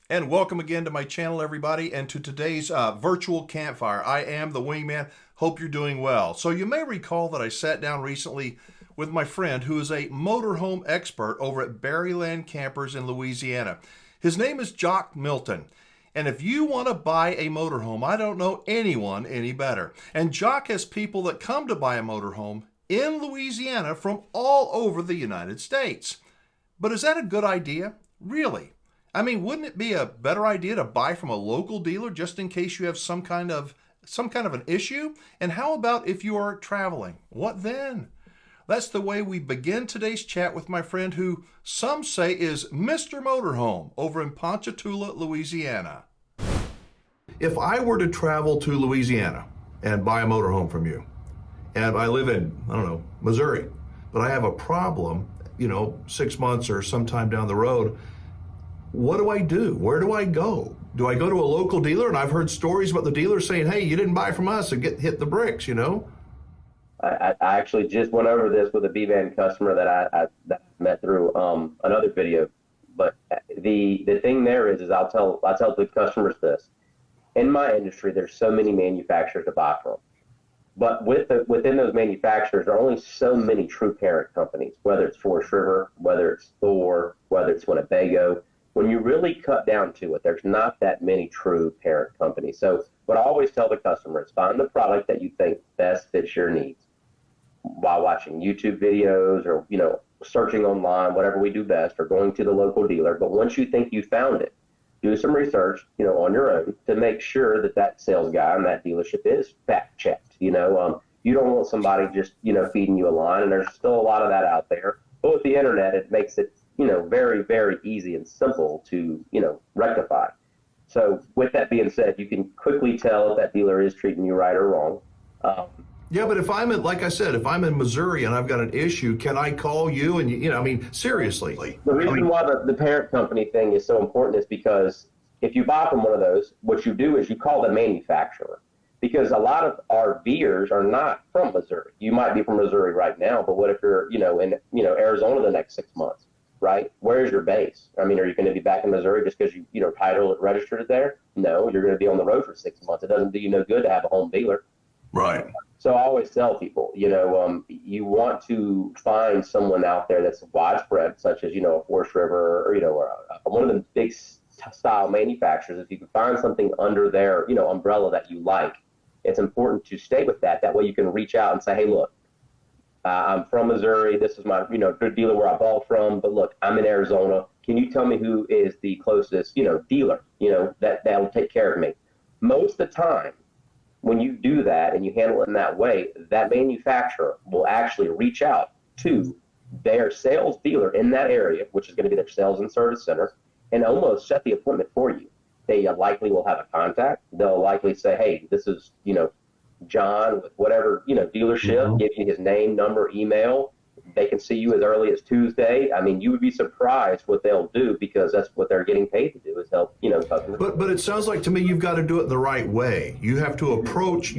And welcome again to my channel, everybody, and to today's virtual campfire. I am the Wingman. Hope you're doing well. So you may recall that I sat down recently with my friend who is a motorhome expert over at Berryland Campers in Louisiana. His name is Jock Milton. And if you want to buy a motorhome, I don't know anyone any better. And Jock has people that come to buy a motorhome in Louisiana from all over the United States. But is that a good idea? Really? I mean, wouldn't it be a better idea to buy from a local dealer just in case you have some kind of an issue? And how about if you are traveling? What then? That's the way we begin today's chat with my friend who some say is Mr. Motorhome over in Ponchatoula, Louisiana. If I were to travel to Louisiana and buy a motorhome from you, and I live in, I don't know, Missouri, but I have a problem, 6 months or sometime down the road, what do I do? Where do I go? Do I go to a local dealer? And I've heard stories about the dealer saying, hey, you didn't buy from us and hit the bricks, I actually just went over this with a B-Van customer that I met through another video. But the thing there is I tell the customers this. In my industry, there's so many manufacturers to buy from. But within those manufacturers, there are only so many true parent companies, whether it's Forest River, whether it's Thor, whether it's Winnebago. When you really cut down to it, there's not that many true parent companies. So what I always tell the customer is find the product that you think best fits your needs while watching YouTube videos or, searching online, whatever we do best, or going to the local dealer. But once you think you found it, do some research, on your own to make sure that sales guy and that dealership is fact checked. You don't want somebody just, feeding you a line, and there's still a lot of that out there. But with the internet, it makes it very, very easy and simple to, rectify. So with that being said, you can quickly tell if that dealer is treating you right or wrong. Yeah, but if I'm if I'm in Missouri and I've got an issue, can I call you? And, seriously. The reason why the parent company thing is so important is because if you buy from one of those, what you do is you call the manufacturer. Because a lot of RVers are not from Missouri. You might be from Missouri right now, but what if you're, in Arizona the next 6 months? Right? Where's your base? I mean, are you going to be back in Missouri just because you titled it, registered it there? No, you're going to be on the road for 6 months. It doesn't do you no good to have a home dealer. Right. So I always tell people, you want to find someone out there that's widespread, such as, a Forest River or one of the big style manufacturers. If you can find something under their, umbrella that you like, it's important to stay with that. That way you can reach out and say, hey, look, I'm from Missouri. This is my, good dealer where I bought from. But look, I'm in Arizona. Can you tell me who is the closest, dealer, that'll take care of me? Most of the time, when you do that and you handle it in that way, that manufacturer will actually reach out to their sales dealer in that area, which is going to be their sales and service center, and almost set the appointment for you. They likely will have a contact. They'll likely say, hey, this is, John with whatever, dealership, give you his name, number, email. They can see you as early as Tuesday. I mean, you would be surprised what they'll do because that's what they're getting paid to do is help, customers. But it sounds like to me you've got to do it the right way. You have to approach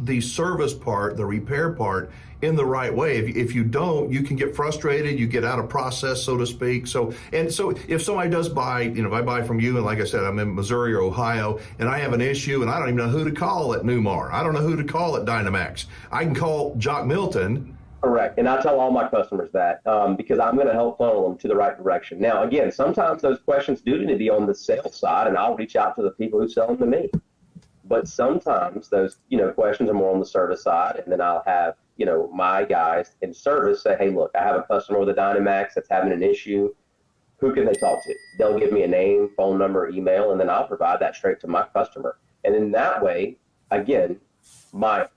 the service part, the repair part in the right way. If you don't, you can get frustrated, you get out of process, so to speak. So if somebody does buy, if I buy from you, and like I said, I'm in Missouri or Ohio, and I have an issue and I don't even know who to call at Newmar. I don't know who to call at Dynamax. I can call Jock Milton. Correct. And I tell all my customers that because I'm going to help funnel them to the right direction. Now, again, sometimes those questions do need to be on the sales side, and I'll reach out to the people who sell them to me. But sometimes those, questions are more on the service side, and then I'll have, my guys in service say, hey, look, I have a customer with a Dynamax that's having an issue. Who can they talk to? They'll give me a name, phone number, email, and then I'll provide that straight to my customer. And in that way, again,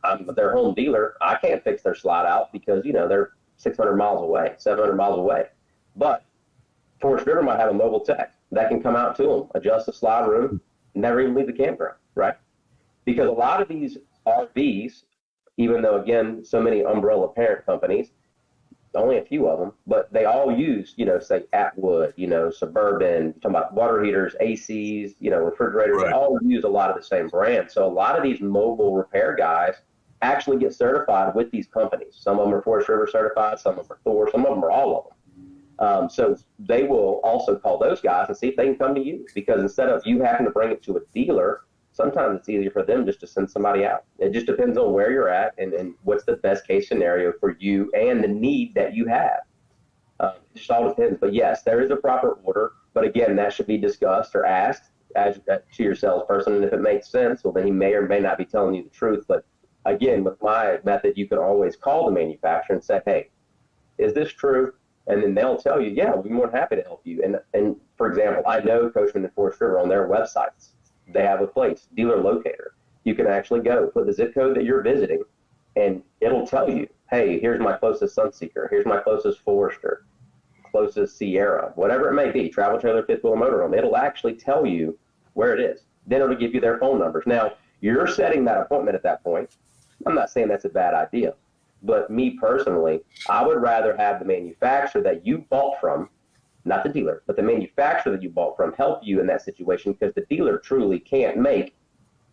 I'm their home dealer. I can't fix their slide out because, they're 600 miles away, 700 miles away. But Forest River might have a mobile tech that can come out to them, adjust the slide room, never even leave the campground, right? Because a lot of these RVs, even though, again, so many umbrella parent companies, only a few of them, but they all use, say Atwood, Suburban, talking about water heaters, ACs, refrigerators, Right. They all use a lot of the same brands. So a lot of these mobile repair guys actually get certified with these companies. Some of them are Forest River certified, some of them are Thor, some of them are all of them. So they will also call those guys and see if they can come to you, because instead of you having to bring it to a dealer, sometimes it's easier for them just to send somebody out. It just depends on where you're at and what's the best case scenario for you and the need that you have. It just all depends. But yes, there is a proper order. But again, that should be discussed or asked to your salesperson. And if it makes sense, well, then he may or may not be telling you the truth. But again, with my method, you can always call the manufacturer and say, hey, is this true? And then they'll tell you, yeah, we'll be more than happy to help you. And for example, I know Coachman and Forest River on their websites, they have a place, dealer locator. You can actually go put the zip code that you're visiting, and it'll tell you, hey, here's my closest Sunseeker, here's my closest Forester, closest Sierra, whatever it may be, travel trailer, fifth wheel, motorhome. It'll actually tell you where it is. Then it'll give you their phone numbers. Now, you're setting that appointment at that point. I'm not saying that's a bad idea, but me personally, I would rather have the manufacturer that you bought from, not the dealer, but the manufacturer that you bought from, help you in that situation, because the dealer truly can't make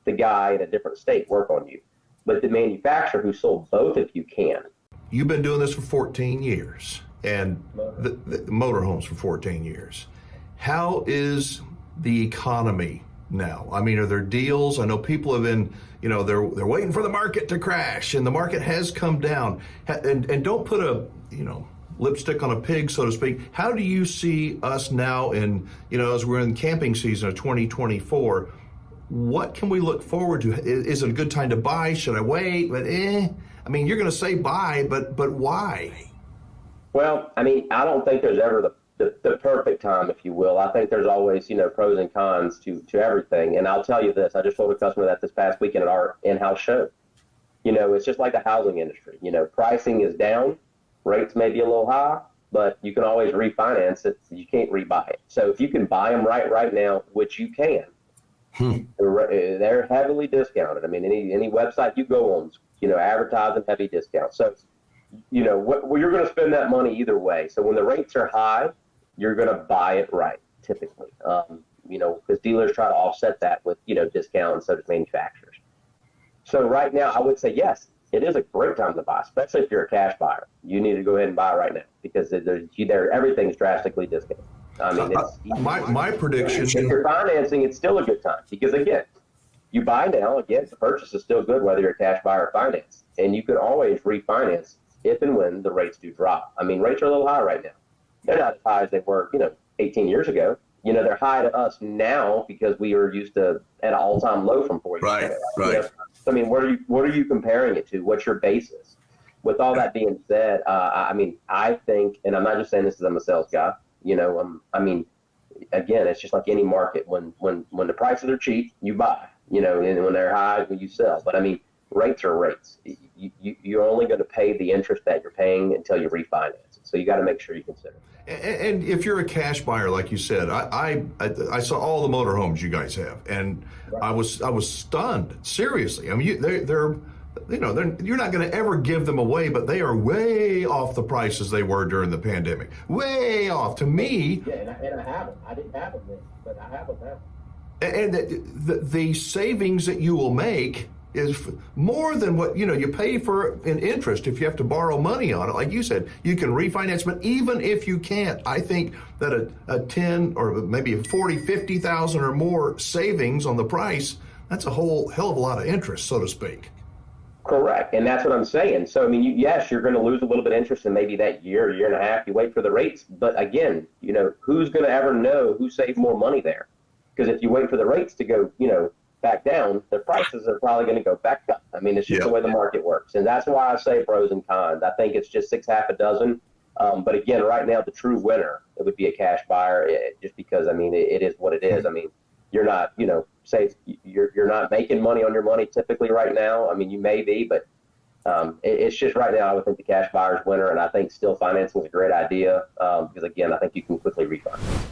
the guy in a different state work on you. But the manufacturer who sold both of you can. You've been doing this for 14 years, and the motorhomes for 14 years. How is the economy now? I mean, are there deals? I know people have been, they're waiting for the market to crash, and the market has come down. And don't put a, lipstick on a pig, so to speak. How do you see us now in, as we're in camping season of 2024, what can we look forward to? Is it a good time to buy? Should I wait? But I mean, you're going to say buy, but why? Well, I mean, I don't think there's ever the perfect time, if you will. I think there's always, pros and cons to everything. And I'll tell you this, I just told a customer that this past weekend at our in-house show. It's just like the housing industry. Pricing is down, rates may be a little high, but you can always refinance it. You can't rebuy it. So if you can buy them right now, which you can, they're heavily discounted. I mean, any website you go on, advertising heavy discounts. So, you're going to spend that money either way. So when the rates are high, you're going to buy it right, typically. Because dealers try to offset that with, discounts, and so does manufacturers. So right now, I would say yes, it is a great time to buy, especially if you're a cash buyer. You need to go ahead and buy right now, because everything's drastically discounted. I mean, it's my prediction. If you're financing, it's still a good time, because again, you buy now. Again, the purchase is still good whether you're a cash buyer or finance, and you can always refinance if and when the rates do drop. I mean, rates are a little high right now. They're not as high as they were, 18 years ago. They're high to us now because we are used to at an all-time low from 4 years ago. Right. I mean, what are you comparing it to? What's your basis? With all that being said, I think, and I'm not just saying this because I'm a sales guy. I mean, again, it's just like any market. When the prices are cheap, you buy. And when they're high, you sell. But I mean, rates are rates. You're only going to pay the interest that you're paying until you refinance it. So you got to make sure you consider it. And if you're a cash buyer, like you said, I saw all the motorhomes you guys have, and right. I was stunned. Seriously, I mean, they're you're not going to ever give them away, but they are way off the prices they were during the pandemic. Way off. To me. Yeah, and I have them. I didn't have them then, but I have them now. And the savings that you will make is more than what you pay for in interest if you have to borrow money on it. Like you said, you can refinance, but even if you can't, I think that a 10 or maybe a 40, 50,000 or more savings on the price, that's a whole hell of a lot of interest, so to speak. Correct, and that's what I'm saying. So I mean, yes, you're going to lose a little bit of interest in maybe that year and a half. You wait for the rates, but again, who's going to ever know who saved more money there? Because if you wait for the rates to go, back down, the prices are probably going to go back up. I mean, it's just the way the market works. And that's why I say pros and cons. I think it's just half a dozen. But again, right now, the true winner, it would be a cash buyer, just because, I mean, it is what it is. I mean, you're not, say you're not making money on your money typically right now. I mean, you may be, but it's just right now, I would think the cash buyer's winner. And I think still financing is a great idea because, again, I think you can quickly refinance.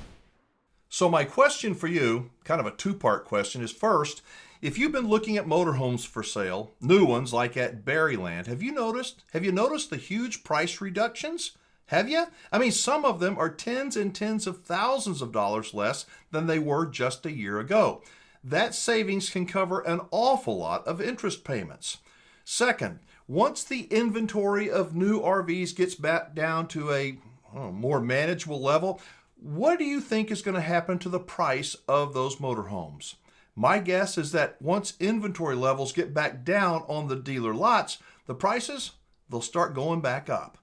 So my question for you, kind of a two-part question, is first, if you've been looking at motorhomes for sale, new ones like at Berryland, have you noticed the huge price reductions? Have you? I mean, some of them are tens and tens of thousands of dollars less than they were just a year ago. That savings can cover an awful lot of interest payments. Second, once the inventory of new RVs gets back down to a more manageable level, what do you think is going to happen to the price of those motorhomes? My guess is that once inventory levels get back down on the dealer lots, the prices, they'll start going back up.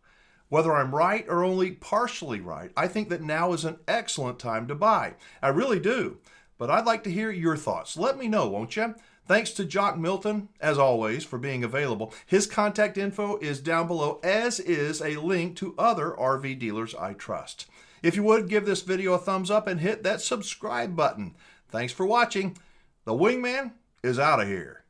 Whether I'm right or only partially right, I think that now is an excellent time to buy. I really do. But I'd like to hear your thoughts. Let me know, won't you? Thanks to Jock Milton, as always, for being available. His contact info is down below, as is a link to other RV dealers I trust. If you would, give this video a thumbs up and hit that subscribe button. Thanks for watching. The Wingman is out of here.